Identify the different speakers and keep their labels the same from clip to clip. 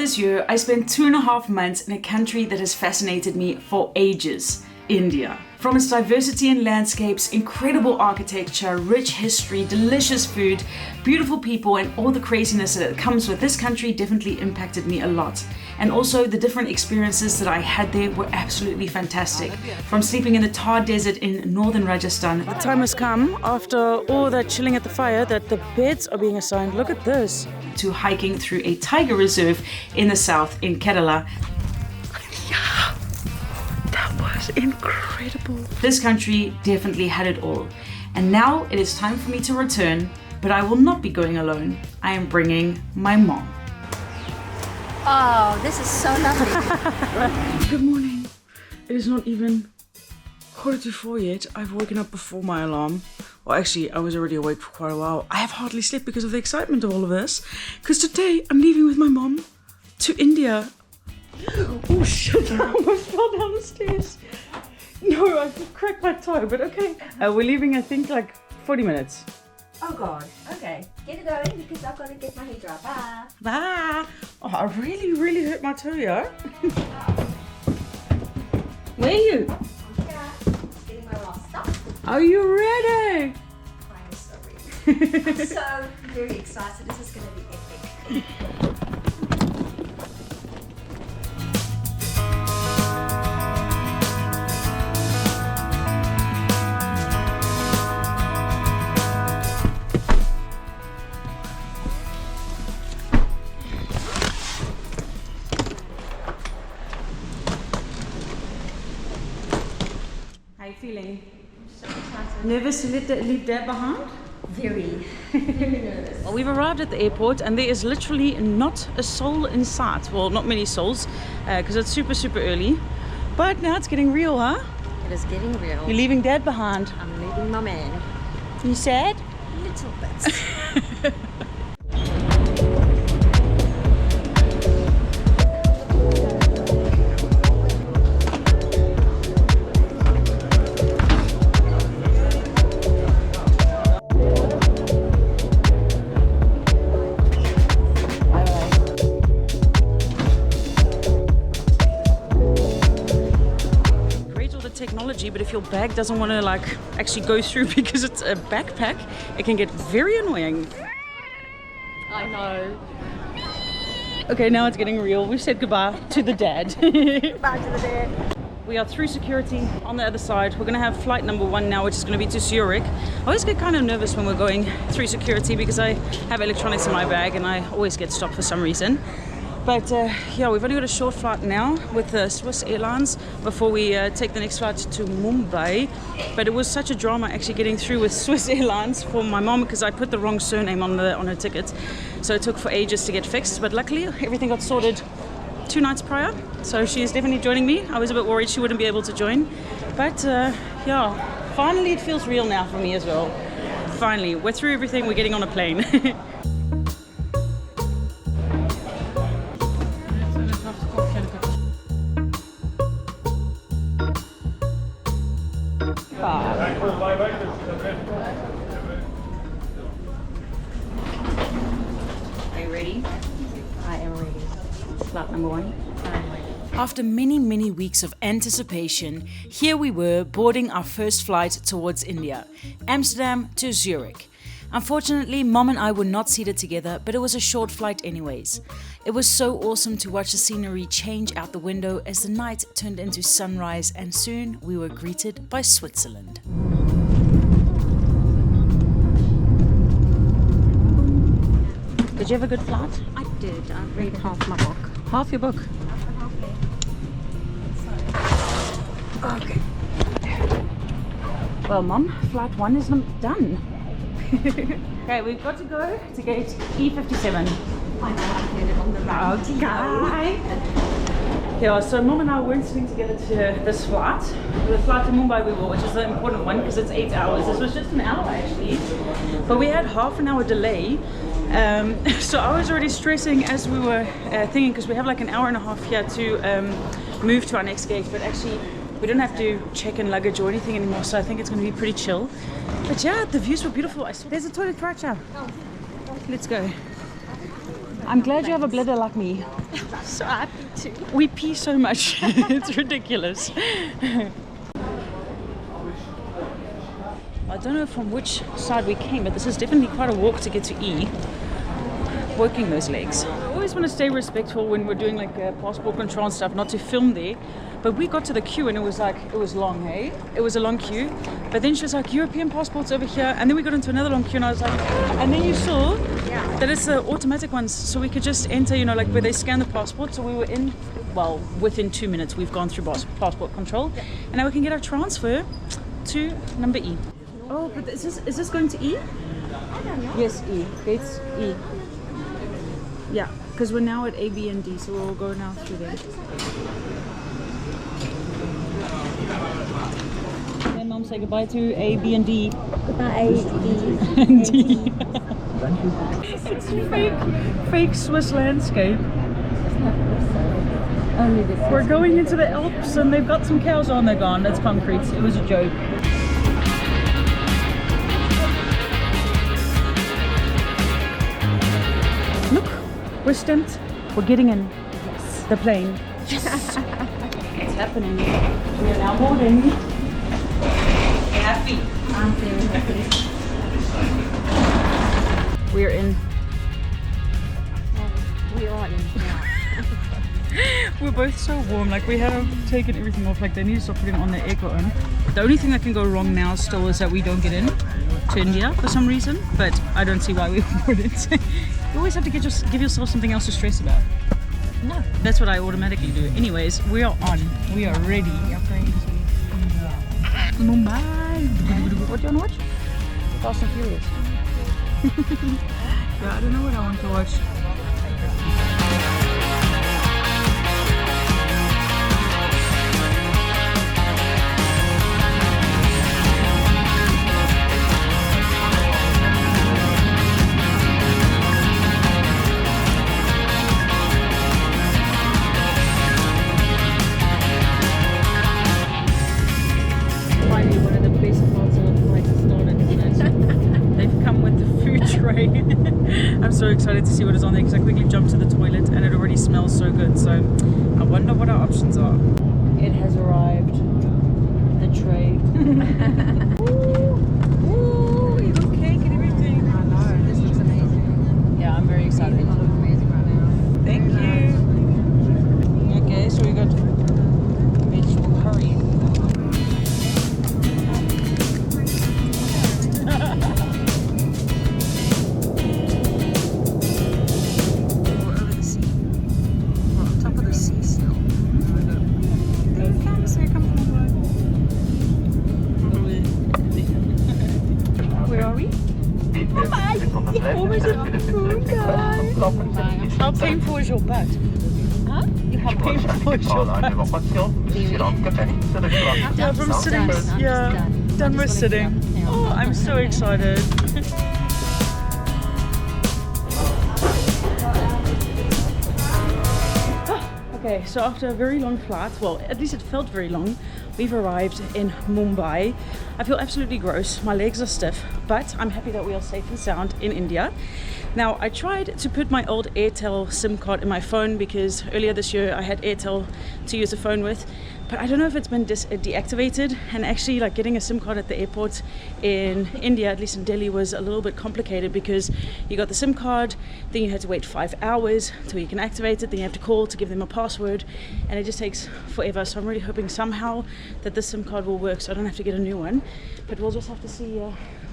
Speaker 1: this year, I spent 2.5 months in a country that has fascinated me for ages, India. From its diversity in landscapes, incredible architecture, rich history, delicious food, beautiful people, and all the craziness that comes with this country definitely impacted me a lot. And also the different experiences that I had there were absolutely fantastic. From sleeping in the Thar desert in northern Rajasthan. The time has come, after all that chilling at the fire, that the beds are being assigned. Look at this. To hiking through a tiger reserve in the south in Kerala. Yeah. That was incredible. This country definitely had it all. And now it is time for me to return, but I will not be going alone. I am bringing my mom.
Speaker 2: Oh, this is so lovely.
Speaker 1: Good morning. It is not even 3:45 yet. I've woken up before my alarm. Well, actually, I was already awake for quite a while. I have hardly slept because of the excitement of all of this. Because today I'm leaving with my mom to India. Oh shit, I almost fell down the stairs. No, I cracked my toe, but okay. We're leaving, I think, like 40 minutes.
Speaker 2: Oh god, okay. Get it going because I've got to get my hair dry. Bye.
Speaker 1: Bye. Oh, I really hurt my toe, yo. Where are you?
Speaker 2: I'm here. Getting my last stop.
Speaker 1: Are you ready?
Speaker 2: I'm so ready. I'm so very excited. This is going to be epic.
Speaker 1: How are you feeling?
Speaker 2: So excited.
Speaker 1: Nervous to leave Dad behind?
Speaker 2: Very nervous.
Speaker 1: Well, we've arrived at the airport and there is literally not a soul in sight. Well, not many souls because it's super early. But now it's getting real, huh?
Speaker 2: It is getting real.
Speaker 1: You're leaving Dad behind.
Speaker 2: I'm leaving my man.
Speaker 1: You sad?
Speaker 2: Little bit.
Speaker 1: Technology, but if your bag doesn't want to like actually go through because it's a backpack, it can get very annoying.
Speaker 2: I know.
Speaker 1: Okay, now it's getting real. We've said goodbye to the dad.
Speaker 2: Goodbye to the dad.
Speaker 1: We are through security on the other side. We're going to have flight number 1 now, which is going to be to Zurich. I always get kind of nervous when we're going through security because I have electronics in my bag and I always get stopped for some reason. But yeah, we've only got a short flight now with Swiss Airlines before we take the next flight to Mumbai. But it was such a drama actually getting through with Swiss Airlines for my mom because I put the wrong surname on her ticket. So it took for ages to get fixed. But luckily everything got sorted 2 nights prior. So she is definitely joining me. I was a bit worried she wouldn't be able to join. But yeah, finally it feels real now for me as well. Finally, we're through everything, we're getting on a plane. Are you ready?
Speaker 2: I am ready.
Speaker 1: Flight number 1.
Speaker 2: I'm ready.
Speaker 1: After many weeks of anticipation, here we were boarding our first flight towards India, Amsterdam to Zurich. Unfortunately, Mom and I were not seated together, but it was a short flight anyways. It was so awesome to watch the scenery change out the window as the night turned into sunrise, and soon we were greeted by Switzerland. Did you have a good flight?
Speaker 2: I did. I read half my book.
Speaker 1: Half your book? Okay. Well, Mom, flight 1 is done. Okay, we've got to go to gate E57.
Speaker 2: I know I did it on the route.
Speaker 1: Okay. Yeah, so Mom and I weren't sitting together to this flight. The flight to Mumbai we were, which is the important one because it's 8 hours. This was just an hour actually. But we had half an hour delay. So I was already stressing as we were thinking, because we have like an hour and a half here to move to our next gate, but actually we don't have to check in luggage or anything anymore, so I think it's going to be pretty chill. But yeah, the views were beautiful. There's a toilet right now. Let's go. I'm glad you have a bladder like me.
Speaker 2: I'm so happy too.
Speaker 1: We pee so much. It's ridiculous. I don't know from which side we came, but this is definitely quite a walk to get to E. Working those legs. I always want to stay respectful when we're doing like passport control and stuff, not to film there. But we got to the queue and it was long, hey? It was a long queue. But then she was like, European passports over here. And then we got into another long queue and I was like, and then you saw that it's the automatic ones. So we could just enter, you know, like where they scan the passport. So we were in, well, within 2 minutes, we've gone through passport control. And now we can get our transfer to number E. Oh, but is this going to E?
Speaker 2: I don't know.
Speaker 1: Yes, E. Gates E. Yeah, because we're now at A, B, and D, so we'll go now through there. Okay, Mom, say goodbye to A, B, and D.
Speaker 2: Goodbye, A, B,
Speaker 1: And D. It's fake Swiss landscape.
Speaker 2: Only this.
Speaker 1: We're going into the Alps, and they've got some cows on. They're gone. That's concrete. It was a joke. Look, we're stamped. We're getting in.
Speaker 2: Yes.
Speaker 1: The plane.
Speaker 2: Yes.
Speaker 1: It's happening. We are now boarding. Happy.
Speaker 2: I'm very happy.
Speaker 1: We're in.
Speaker 2: We are in now.
Speaker 1: We're both so warm. Like we have taken everything off. Like they need to stop putting on the aircon. The only thing that can go wrong now still is that we don't get in to India for some reason. But I don't see why we wouldn't. You always have to give yourself something else to stress about.
Speaker 2: No.
Speaker 1: That's what I automatically do. Anyways, we are on. We are ready.
Speaker 2: We are going to
Speaker 1: Mumbai. What do you want to watch? Fast and Furious. Yeah, I don't know what I want to watch. Finally, one of the best parts of the flight has started, isn't it? They've come with the food tray. I'm so excited to see what is on there because I quickly jumped to the toilet and it already smells so good. So I wonder what our options are. It has arrived. The tray. Ooh, even cake and everything.
Speaker 2: I know, this looks amazing.
Speaker 1: Yeah, I'm very excited.
Speaker 2: It looks amazing right now.
Speaker 1: Thank you. Okay, so we got vegetable curry. How painful is your butt?
Speaker 2: Huh?
Speaker 1: How painful is your butt? Yeah, from sitting.
Speaker 2: Done.
Speaker 1: Yeah, done with
Speaker 2: Just
Speaker 1: sitting.
Speaker 2: wanna get up.
Speaker 1: Oh, I'm so excited. Okay, so after a very long flight, well, at least it felt very long, we've arrived in Mumbai. I feel absolutely gross. My legs are stiff, but I'm happy that we are safe and sound in India. Now, I tried to put my old Airtel SIM card in my phone because earlier this year I had Airtel to use the phone with, but I don't know if it's been deactivated. And actually, like getting a SIM card at the airport in India, at least in Delhi, was a little bit complicated because you got the SIM card, then you had to wait 5 hours till you can activate it, then you have to call to give them a password, and it just takes forever. So I'm really hoping somehow that this SIM card will work so I don't have to get a new one, but we'll just have to see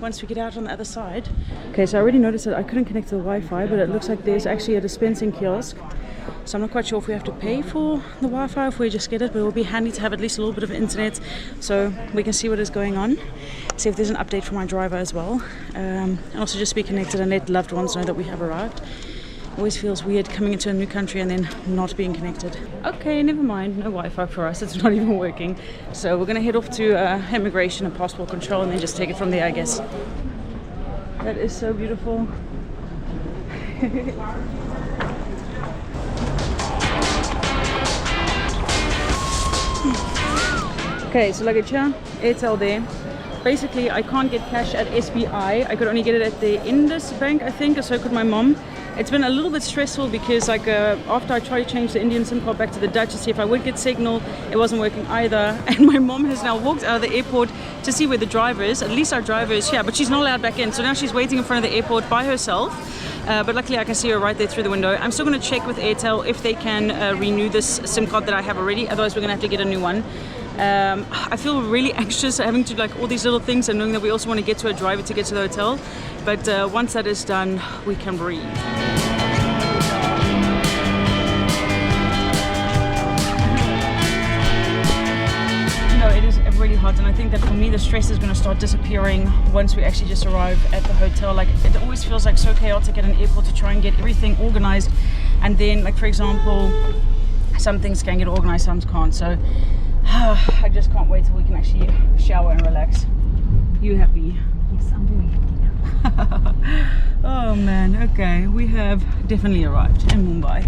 Speaker 1: once we get out on the other side. Okay, so I already noticed that I couldn't connect to the Wi-Fi, but it looks like there's actually a dispensing kiosk. So I'm not quite sure if we have to pay for the Wi-Fi, if we just get it, but it will be handy to have at least a little bit of internet so we can see what is going on, see if there's an update for my driver as well, and also just be connected and let loved ones know that we have arrived. Always feels weird coming into a new country and then not being connected. Okay, never mind, no Wi-Fi for us, it's not even working. So we're gonna head off to immigration and passport control and then just take it from there, I guess. That is so beautiful. Okay, so luggage here, Airtel there. Basically, I can't get cash at SBI. I could only get it at the Indus Bank, I think, or so could my mom. It's been a little bit stressful because like after I tried to change the Indian SIM card back to the Dutch to see if I would get signal, it wasn't working either. And my mom has now walked out of the airport to see where the driver is. At least our driver is here, but she's not allowed back in. So now she's waiting in front of the airport by herself. But luckily I can see her right there through the window. I'm still going to check with Airtel if they can renew this SIM card that I have already. Otherwise we're going to have to get a new one. I feel really anxious having to like all these little things and knowing that we also want to get to a driver to get to the hotel. But once that is done, we can breathe. It is really hot, and I think that for me the stress is going to start disappearing once we actually just arrive at the hotel. Like it always feels like so chaotic at an airport to try and get everything organized, and then like for example some things can get organized, some can't. So I just can't wait till we can actually shower and relax. You happy?
Speaker 2: Yes, I'm very happy now.
Speaker 1: Oh man, okay, we have definitely arrived in Mumbai.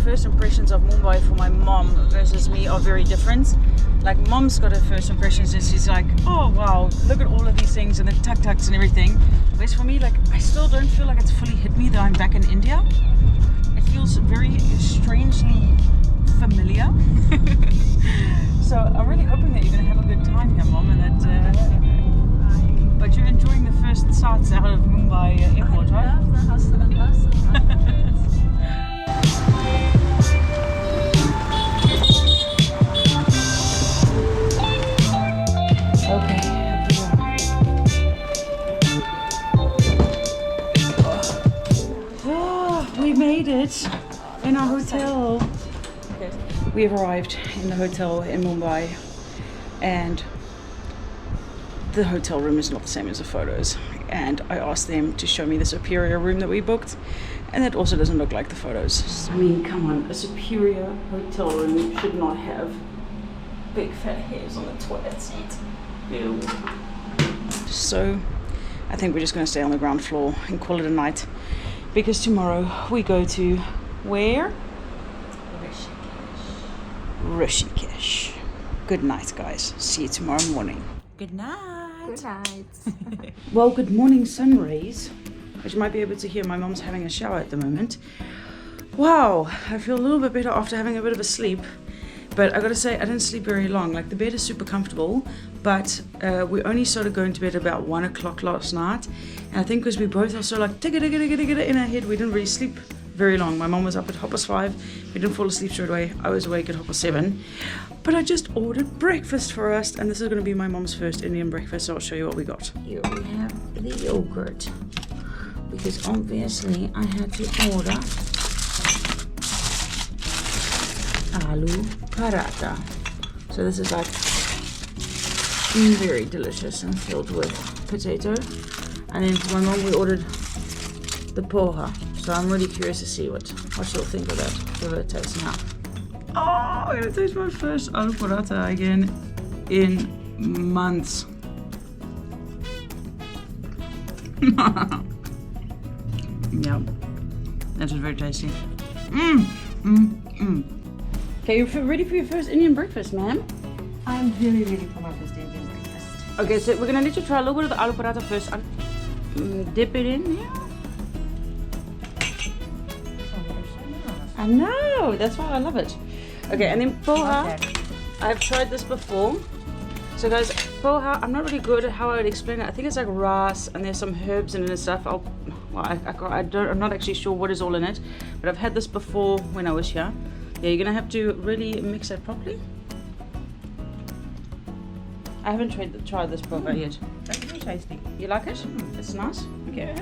Speaker 1: First impressions of Mumbai for my mom versus me are very different. Like mom's got her first impressions and she's like, oh wow, look at all of these things and the tuk-tuks and everything. Whereas for me, like I still don't feel like it's fully hit me that I'm back in India. It feels very strangely familiar. So I'm really hoping that you're going to have a good time here, Mom, and that but you're enjoying the first sights out of Mumbai airport, right?
Speaker 2: I love the hustle and bustle.
Speaker 1: Okay. Oh, we made it in our hotel. Okay. We have arrived in the hotel in Mumbai, and the hotel room is not the same as the photos. And I asked them to show me the superior room that we booked, and that also doesn't look like the photos. I mean, come on, a superior hotel room should not have big fat hairs on the toilet seat. Ew. So I think we're just going to stay on the ground floor and call it a night, because tomorrow we go to where? Rishikesh. Good night, guys. See you tomorrow morning. Good night.
Speaker 2: Good night.
Speaker 1: Well, good morning, sun rays. As you might be able to hear, my mom's having a shower at the moment. Wow, I feel a little bit better after having a bit of a sleep. But I gotta say, I didn't sleep very long. Like the bed is super comfortable, but we only started going to bed about 1 o'clock last night. And I think because we both are so like tigga in our head, we didn't really sleep very long. My mom was up at 5:30. We didn't fall asleep straight away. I was awake at 7:30. But I just ordered breakfast for us, and this is gonna be my mom's first Indian breakfast, so I'll show you what we got. Here we have the yogurt, because obviously I had to order aloo paratha. So this is like very delicious and filled with potato. And then for my mom we ordered the poha. So I'm really curious to see what she'll think of that. Give it a taste now. Oh, I'm gonna taste my first aloo paratha again in months. Yeah, that was very tasty. Okay, you're ready for your first Indian breakfast, ma'am?
Speaker 2: I'm really ready for my first Indian breakfast.
Speaker 1: Okay, so we're gonna let you try a little bit of the aloo paratha first. Dip it in here. I know, that's why I love it. Okay, and then poha.
Speaker 2: Okay.
Speaker 1: I've tried this before. So guys, poha, I'm not really good at how I would explain it. I think it's like rice and there's some herbs in it and stuff. I'm not actually sure what is all in it, but I've had this before when I was here. Yeah, you're gonna have to really mix it properly. I haven't tried this poha yet.
Speaker 2: That's very tasty.
Speaker 1: You like it? It's nice? Okay.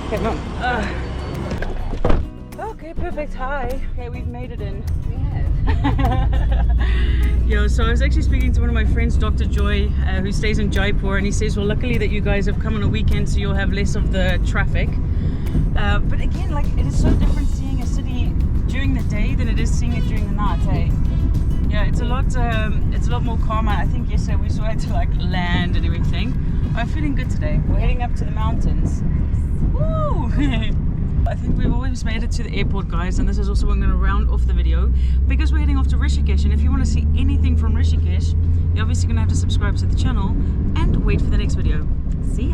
Speaker 1: Okay, Mom. Okay, perfect. Hi. Okay, we've made it in.
Speaker 2: We have.
Speaker 1: Yeah, so I was actually speaking to one of my friends, Dr. Joy, who stays in Jaipur, and he says, well, luckily that you guys have come on a weekend, so you'll have less of the traffic. But again, like, it is so different seeing a city during the day than it is seeing it during the night, hey? Yeah, it's a lot more calmer. I think yesterday we saw it to like land and everything. I'm feeling good today. We're heading up to the mountains. Woo! I think we've always made it to the airport, guys, and this is also when I'm going to round off the video because we're heading off to Rishikesh. And if you want to see anything from Rishikesh, you're obviously going to have to subscribe to the channel and wait for the next video. See ya!